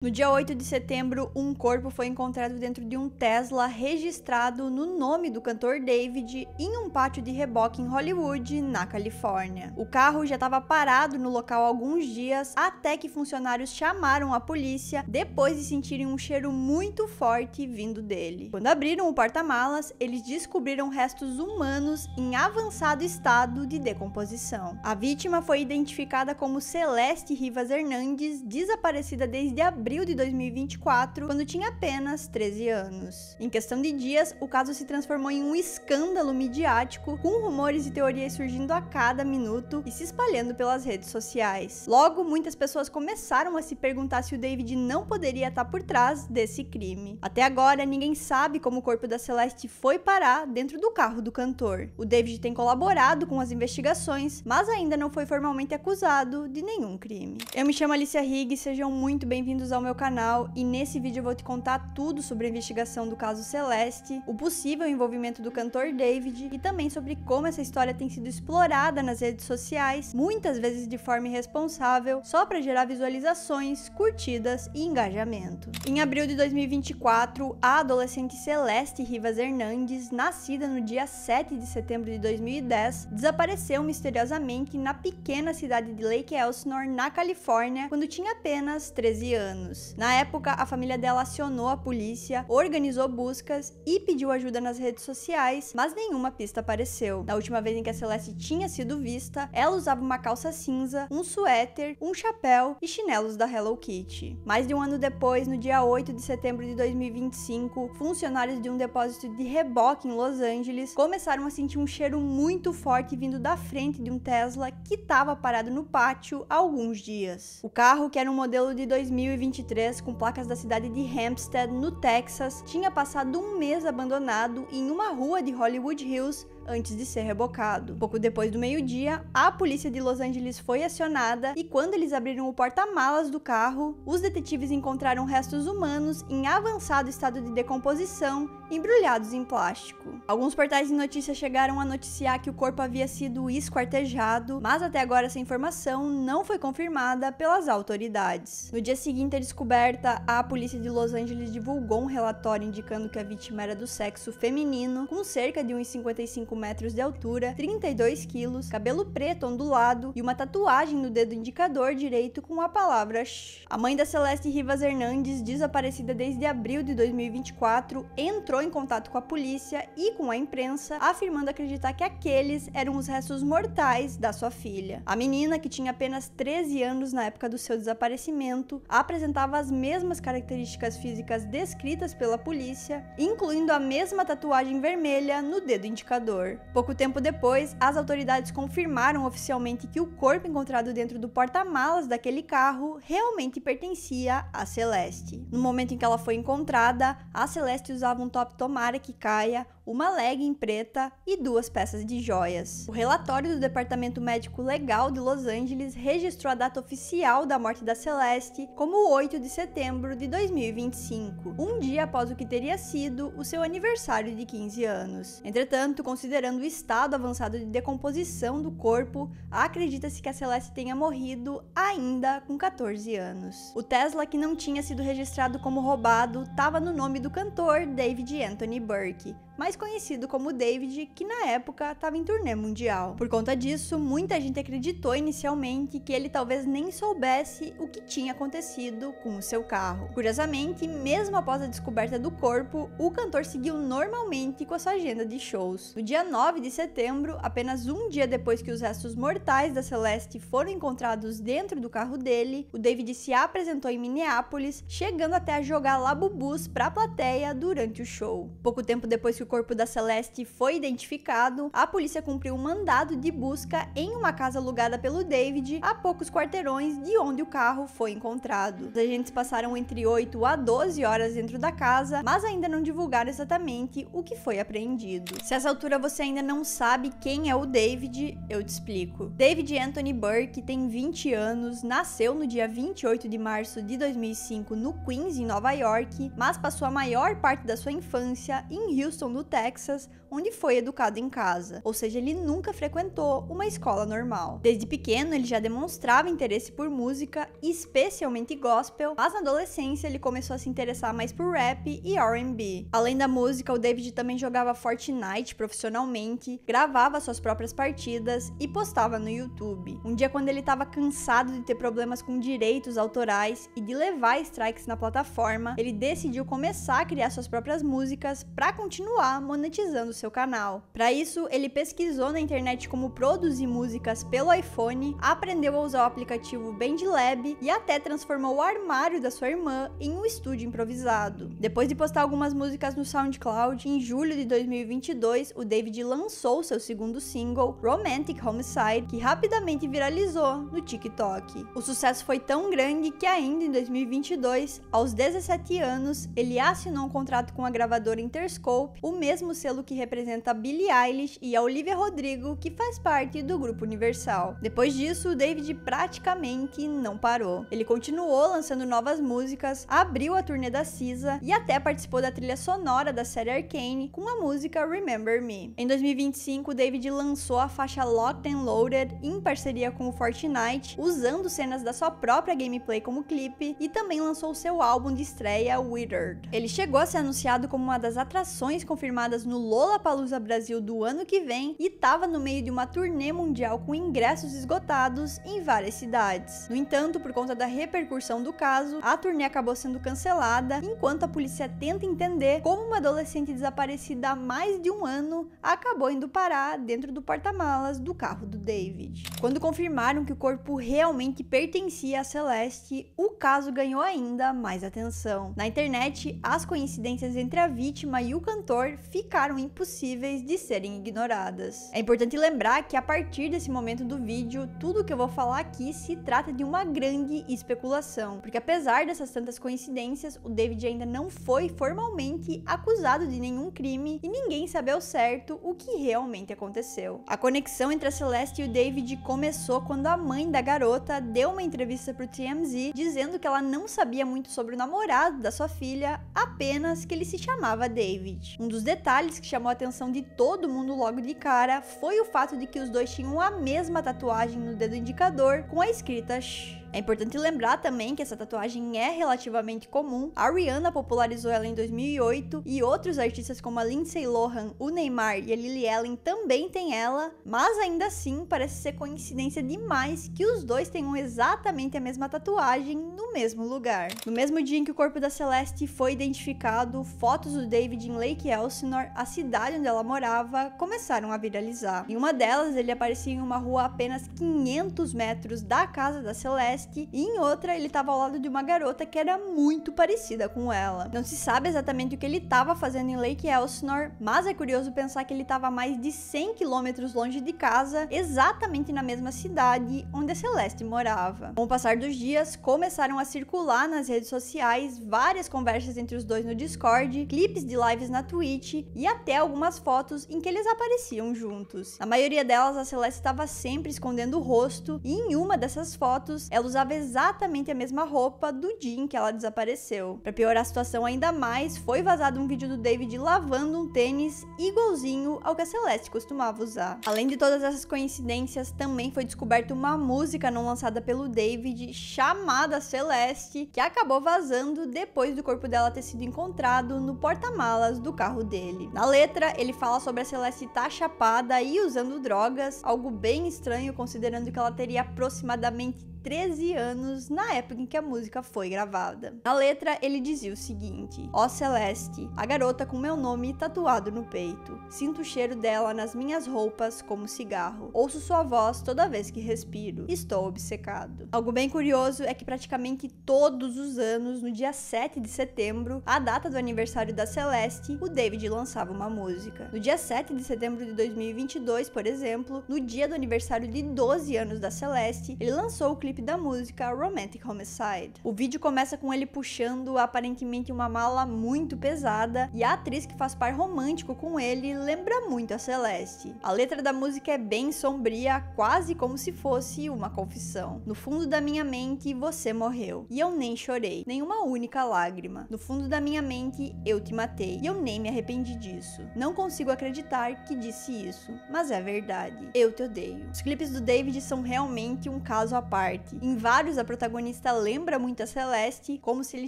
No dia 8 de setembro, um corpo foi encontrado dentro de um Tesla registrado no nome do cantor David em um pátio de reboque em Hollywood, na Califórnia. O carro já estava parado no local há alguns dias, até que funcionários chamaram a polícia depois de sentirem um cheiro muito forte vindo dele. Quando abriram o porta-malas, eles descobriram restos humanos em avançado estado de decomposição. A vítima foi identificada como Celeste Rivas Hernandes, desaparecida desde abril de 2024, quando tinha apenas 13 anos. Em questão de dias, o caso se transformou em um escândalo midiático, com rumores e teorias surgindo a cada minuto e se espalhando pelas redes sociais. Logo, muitas pessoas começaram a se perguntar se o David não poderia estar por trás desse crime. Até agora, ninguém sabe como o corpo da Celeste foi parar dentro do carro do cantor. O David tem colaborado com as investigações, mas ainda não foi formalmente acusado de nenhum crime. Eu me chamo Alicia Rigg, sejam muito bem-vindos ao meu canal, e nesse vídeo eu vou te contar tudo sobre a investigação do caso Celeste, o possível envolvimento do cantor David e também sobre como essa história tem sido explorada nas redes sociais, muitas vezes de forma irresponsável, só para gerar visualizações, curtidas e engajamento. Em abril de 2024, a adolescente Celeste Rivas Hernandes, nascida no dia 7 de setembro de 2010, desapareceu misteriosamente na pequena cidade de Lake Elsinore, na Califórnia, quando tinha apenas 13 anos. Na época, a família dela acionou a polícia, organizou buscas e pediu ajuda nas redes sociais, mas nenhuma pista apareceu. Na última vez em que a Celeste tinha sido vista, ela usava uma calça cinza, um suéter, um chapéu e chinelos da Hello Kitty. Mais de um ano depois, no dia 8 de setembro de 2025, funcionários de um depósito de reboque em Los Angeles começaram a sentir um cheiro muito forte vindo da frente de um Tesla que estava parado no pátio há alguns dias. O carro, que era um modelo de 2023 com placas da cidade de Hempstead, no Texas, tinha passado um mês abandonado em uma rua de Hollywood Hills antes de ser rebocado. Pouco depois do meio-dia, a polícia de Los Angeles foi acionada e quando eles abriram o porta-malas do carro, os detetives encontraram restos humanos em avançado estado de decomposição, embrulhados em plástico. Alguns portais de notícias chegaram a noticiar que o corpo havia sido esquartejado, mas até agora essa informação não foi confirmada pelas autoridades. No dia seguinte à descoberta, a polícia de Los Angeles divulgou um relatório indicando que a vítima era do sexo feminino, com cerca de 1,55 metros de altura, 32 quilos, cabelo preto ondulado e uma tatuagem no dedo indicador direito com a palavra "Shh". A mãe da Celeste Rivas Hernandes, desaparecida desde abril de 2024, entrou em contato com a polícia e com a imprensa, afirmando acreditar que aqueles eram os restos mortais da sua filha. A menina, que tinha apenas 13 anos na época do seu desaparecimento, apresentava as mesmas características físicas descritas pela polícia, incluindo a mesma tatuagem vermelha no dedo indicador. Pouco tempo depois, as autoridades confirmaram oficialmente que o corpo encontrado dentro do porta-malas daquele carro realmente pertencia a Celeste. No momento em que ela foi encontrada, a Celeste usava um top tomara que caia, uma legging preta e 2 peças de joias. O relatório do Departamento Médico Legal de Los Angeles registrou a data oficial da morte da Celeste como 8 de setembro de 2025, um dia após o que teria sido o seu aniversário de 15 anos. Entretanto, considerando o estado avançado de decomposição do corpo, acredita-se que a Celeste tenha morrido ainda com 14 anos. O Tesla, que não tinha sido registrado como roubado, estava no nome do cantor David Anthony Burke, mais conhecido como David, que na época estava em turnê mundial. Por conta disso, muita gente acreditou inicialmente que ele talvez nem soubesse o que tinha acontecido com o seu carro. Curiosamente, mesmo após a descoberta do corpo, o cantor seguiu normalmente com a sua agenda de shows. No dia 9 de setembro, apenas um dia depois que os restos mortais da Celeste foram encontrados dentro do carro dele, o David se apresentou em Minneapolis, chegando até a jogar labubus para a plateia durante o show. Pouco tempo depois que o corpo da Celeste foi identificado, a polícia cumpriu um mandado de busca em uma casa alugada pelo David a poucos quarteirões de onde o carro foi encontrado. Os agentes passaram entre 8 a 12 horas dentro da casa, mas ainda não divulgaram exatamente o que foi apreendido. Se a essa altura você ainda não sabe quem é o David, eu te explico. David Anthony Burke tem 20 anos, nasceu no dia 28 de março de 2005 no Queens, em Nova York, mas passou a maior parte da sua infância em Houston, Pablo, Texas, onde foi educado em casa, ou seja, ele nunca frequentou uma escola normal. Desde pequeno, ele já demonstrava interesse por música, especialmente gospel, mas na adolescência ele começou a se interessar mais por rap e R&B. Além da música, o David também jogava Fortnite profissionalmente, gravava suas próprias partidas e postava no YouTube. Um dia, quando ele estava cansado de ter problemas com direitos autorais e de levar strikes na plataforma, ele decidiu começar a criar suas próprias músicas para continuar monetizando seu canal. Para isso, ele pesquisou na internet como produzir músicas pelo iPhone, aprendeu a usar o aplicativo BandLab e até transformou o armário da sua irmã em um estúdio improvisado. Depois de postar algumas músicas no SoundCloud, em julho de 2022, o David lançou seu segundo single, Romantic Homicide, que rapidamente viralizou no TikTok. O sucesso foi tão grande que ainda em 2022, aos 17 anos, ele assinou um contrato com a gravadora Interscope, o mesmo selo que representa a Billie Eilish e a Olivia Rodrigo, que faz parte do grupo Universal. Depois disso, o David praticamente não parou. Ele continuou lançando novas músicas, abriu a turnê da SZA e até participou da trilha sonora da série Arcane com a música Remember Me. Em 2025, o David lançou a faixa Locked and Loaded em parceria com o Fortnite, usando cenas da sua própria gameplay como clipe, e também lançou seu álbum de estreia, Withered. Ele chegou a ser anunciado como uma das atrações confirmadas no Lollapalooza Brasil do ano que vem e estava no meio de uma turnê mundial com ingressos esgotados em várias cidades. No entanto, por conta da repercussão do caso, a turnê acabou sendo cancelada, enquanto a polícia tenta entender como uma adolescente desaparecida há mais de um ano acabou indo parar dentro do porta-malas do carro do David. Quando confirmaram que o corpo realmente pertencia a Celeste, o caso ganhou ainda mais atenção. Na internet, as coincidências entre a vítima e o cantor ficaram impossíveis de serem ignoradas. É importante lembrar que a partir desse momento do vídeo, tudo que eu vou falar aqui se trata de uma grande especulação, porque apesar dessas tantas coincidências, o David ainda não foi formalmente acusado de nenhum crime e ninguém sabe ao certo o que realmente aconteceu. A conexão entre a Celeste e o David começou quando a mãe da garota deu uma entrevista pro TMZ dizendo que ela não sabia muito sobre o namorado da sua filha, apenas que ele se chamava David. Um dos detalhes que chamou a atenção de todo mundo logo de cara foi o fato de que os dois tinham a mesma tatuagem no dedo indicador com a escrita Shh. É importante lembrar também que essa tatuagem é relativamente comum. A Rihanna popularizou ela em 2008 e outros artistas como a Lindsay Lohan, o Neymar e a Lily Allen também têm ela, mas ainda assim parece ser coincidência demais que os dois tenham exatamente a mesma tatuagem no mesmo lugar. No mesmo dia em que o corpo da Celeste foi identificado, fotos do David em Lake Elsinore, a cidade onde ela morava, começaram a viralizar. Em uma delas, ele aparecia em uma rua a apenas 500 metros da casa da Celeste, e em outra ele estava ao lado de uma garota que era muito parecida com ela. Não se sabe exatamente o que ele estava fazendo em Lake Elsinore, mas é curioso pensar que ele estava a mais de 100 km longe de casa, exatamente na mesma cidade onde a Celeste morava. Com o passar dos dias, começaram a circular nas redes sociais várias conversas entre os dois no Discord, clipes de lives na Twitch e até algumas fotos em que eles apareciam juntos. Na maioria delas, a Celeste estava sempre escondendo o rosto e em uma dessas fotos, ela usava exatamente a mesma roupa do dia em que ela desapareceu. Para piorar a situação ainda mais, foi vazado um vídeo do David lavando um tênis igualzinho ao que a Celeste costumava usar. Além de todas essas coincidências, também foi descoberta uma música não lançada pelo David chamada Celeste, que acabou vazando depois do corpo dela ter sido encontrado no porta-malas do carro dele. Na letra, ele fala sobre a Celeste estar chapada e usando drogas, algo bem estranho considerando que ela teria aproximadamente 13 anos na época em que a música foi gravada. Na letra, ele dizia o seguinte: Ó Celeste, a garota com meu nome tatuado no peito. Sinto o cheiro dela nas minhas roupas como cigarro. Ouço sua voz toda vez que respiro. Estou obcecado. Algo bem curioso é que praticamente todos os anos, no dia 7 de setembro, a data do aniversário da Celeste, o David lançava uma música. No dia 7 de setembro de 2022, por exemplo, no dia do aniversário de 12 anos da Celeste, ele lançou o clipe clipe da música Romantic Homicide. O vídeo começa com ele puxando aparentemente uma mala muito pesada e a atriz que faz par romântico com ele lembra muito a Celeste. A letra da música é bem sombria, quase como se fosse uma confissão. No fundo da minha mente, você morreu. E eu nem chorei, nem uma única lágrima. No fundo da minha mente, eu te matei. E eu nem me arrependi disso. Não consigo acreditar que disse isso, mas é verdade. Eu te odeio. Os clipes do David são realmente um caso à parte. Em vários, a protagonista lembra muito a Celeste, como se ele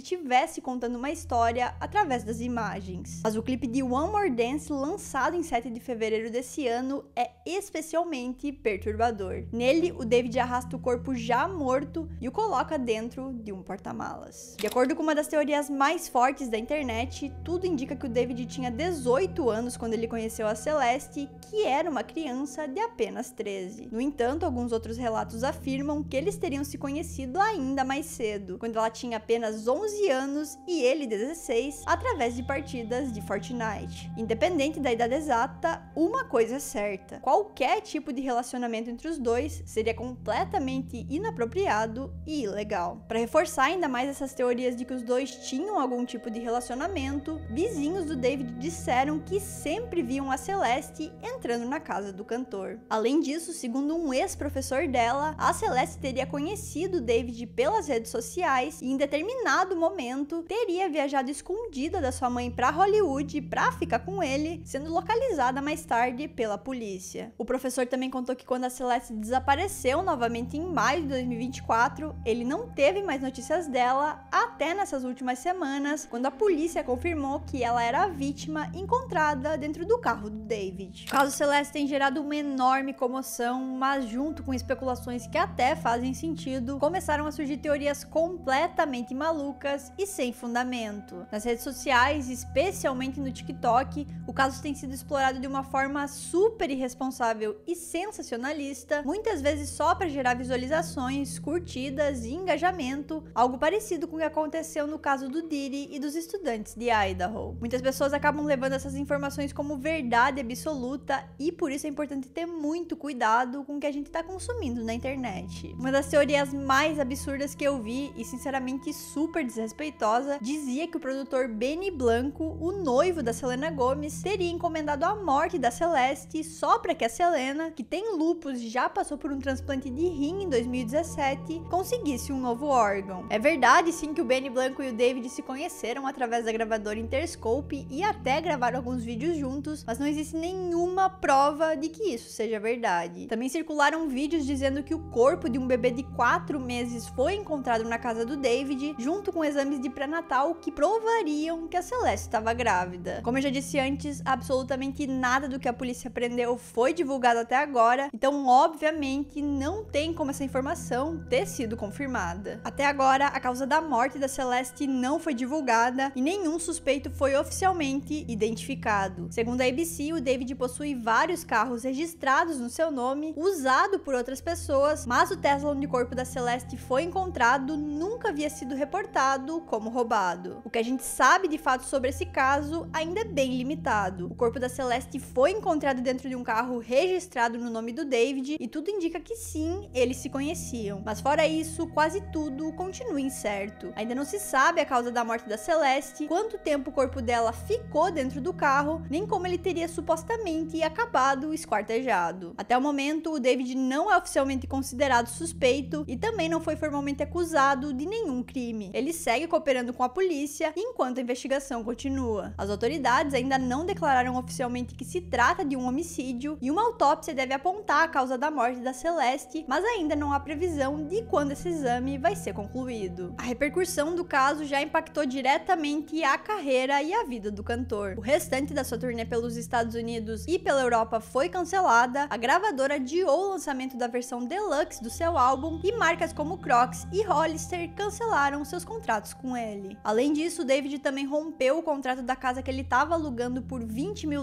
estivesse contando uma história através das imagens. Mas o clipe de One More Dance, lançado em 7 de fevereiro desse ano, é especialmente perturbador. Nele, o David arrasta o corpo já morto e o coloca dentro de um porta-malas. De acordo com uma das teorias mais fortes da internet, tudo indica que o David tinha 18 anos quando ele conheceu a Celeste, que era uma criança de apenas 13. No entanto, alguns outros relatos afirmam que eles teriam se conhecido ainda mais cedo, quando ela tinha apenas 11 anos e ele 16, através de partidas de Fortnite. Independente da idade exata, uma coisa é certa: qualquer tipo de relacionamento entre os dois seria completamente inapropriado e ilegal. Para reforçar ainda mais essas teorias de que os dois tinham algum tipo de relacionamento, vizinhos do David disseram que sempre viam a Celeste entrando na casa do cantor. Além disso, segundo um ex-professor dela, a Celeste teria conhecido o David pelas redes sociais e em determinado momento teria viajado escondida da sua mãe para Hollywood para ficar com ele, sendo localizada mais tarde pela polícia. O professor também contou que quando a Celeste desapareceu novamente em maio de 2024, ele não teve mais notícias dela até nessas últimas semanas, quando a polícia confirmou que ela era a vítima encontrada dentro do carro do David. O caso Celeste tem gerado uma enorme comoção, mas junto com especulações que até fazem sentido, começaram a surgir teorias completamente malucas e sem fundamento. Nas redes sociais, especialmente no TikTok, o caso tem sido explorado de uma forma super irresponsável e sensacionalista, muitas vezes só para gerar visualizações, curtidas e engajamento, algo parecido com o que aconteceu no caso do Diddy e dos estudantes de Idaho. Muitas pessoas acabam levando essas informações como verdade absoluta e por isso é importante ter muito cuidado com o que a gente está consumindo na internet. Uma das teorias mais absurdas que eu vi, e sinceramente super desrespeitosa, dizia que o produtor Benny Blanco, o noivo da Selena Gomez, teria encomendado a morte da Celeste só para que a Selena, que tem lúpus e já passou por um transplante de rim em 2017, conseguisse um novo órgão. É verdade sim que o Benny Blanco e o David se conheceram através da gravadora Interscope e até gravaram alguns vídeos juntos, mas não existe nenhuma prova de que isso seja verdade. Também circularam vídeos dizendo que o corpo de um bebê de 4 meses foi encontrado na casa do David, junto com exames de pré-natal que provariam que a Celeste estava grávida. Como eu já disse antes, absolutamente nada do que a polícia prendeu foi divulgado até agora, então obviamente não tem como essa informação ter sido confirmada. Até agora, a causa da morte da Celeste não foi divulgada e nenhum suspeito foi oficialmente identificado. Segundo a ABC, o David possui vários carros registrados no seu nome, usado por outras pessoas, mas o Tesla onde o corpo da Celeste foi encontrado nunca havia sido reportado como roubado. O que a gente sabe de fato sobre esse caso ainda é bem limitado. O corpo da Celeste foi encontrado dentro de um carro registrado no nome do David e tudo indica que sim, eles se conheciam. Mas fora isso, quase tudo continua incerto. Ainda não se sabe a causa da morte da Celeste, quanto tempo o corpo dela ficou dentro do carro, nem como ele teria supostamente acabado esquartejado. Até o momento, o David não é oficialmente considerado suspeito e também não foi formalmente acusado de nenhum crime. Ele segue cooperando com a polícia enquanto a investigação continua. As autoridades ainda não declararam oficialmente que se trata de um homicídio e uma autópsia deve apontar a causa da morte da Celeste, mas ainda não há previsão de quando esse exame vai ser concluído. A repercussão do caso já impactou diretamente a carreira e a vida do cantor. O restante da sua turnê pelos Estados Unidos e pela Europa foi cancelada, a gravadora adiou o lançamento da versão deluxe do seu álbum e marcas como Crocs e Hollister cancelaram seus contratos com ele. Além disso, David também rompeu o contrato da casa que ele estava alugando por $20 mil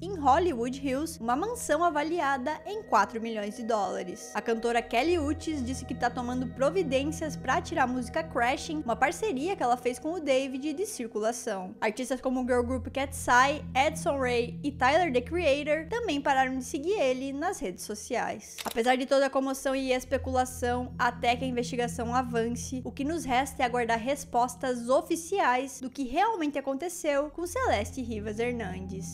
em Hollywood Hills, uma mansão avaliada em $4 milhões. A cantora Kelly Uchis disse que está tomando providências para tirar a música Crashing, uma parceria que ela fez com o David, de circulação. Artistas como o girl group Katseye, Edson Ray e Tyler, The Creator, também pararam de seguir ele nas redes sociais. Apesar de toda a comoção e especulação situação até que a investigação avance. O que nos resta é aguardar respostas oficiais do que realmente aconteceu com Celeste Rivas Hernandes.